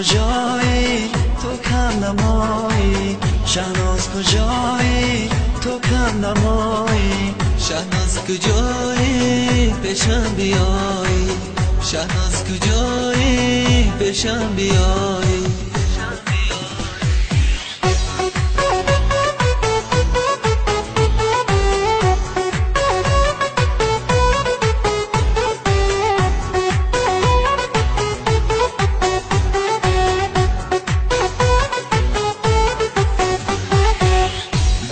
کجایی تو کم نمایی شهناز کجایی تو کم نمایی شهناز کجایی پیشم بیایی شهناز کجایی پیشم بیایی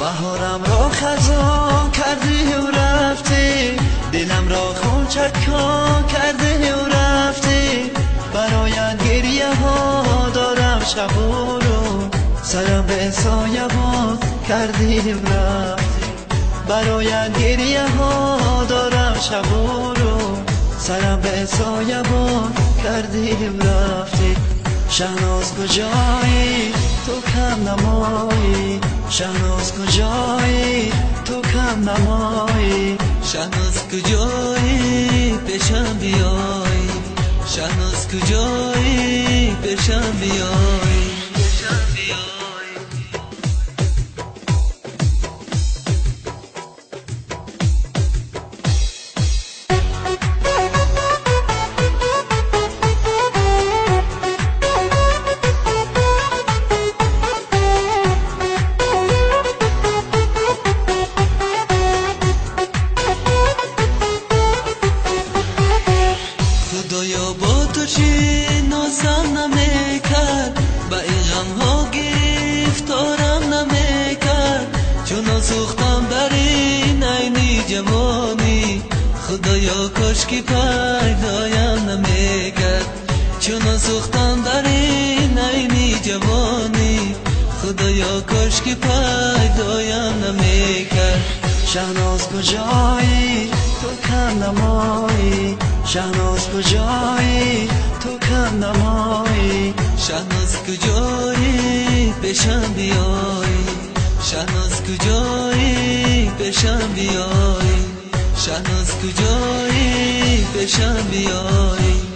بهارم را خزان کردی و رفتی دلم را خون چکان کردی و رفتی برایت گریه ها دارم شب و رو سرم به سایبان کردی و رفتی برایت گریه ها دارم شب و رو سرم به سایبان کردی و رفتی شهناز کجایی تو کم نمایی شهناز کجایی تو کم نمایی شهناز کجایی پیشم بیایی شهناز کجایی پیشم بیایی خدایا با تو چی نازم نمیکرد با این غم ها گفتارم نمیکرد چون سوختم در این عینی جوانی خدایا کاش که پیدایم نمیکرد چون سوختم در این عینی جوانی خدایا کاش که پیدایم نمیکرد شهناز کجایی تو کم نمایی شهناز کجایی تو کم نمایی شهناز کجایی پیشم بیایی شهناز کجایی پیشم بیایی شهناز کجایی پیشم بیایی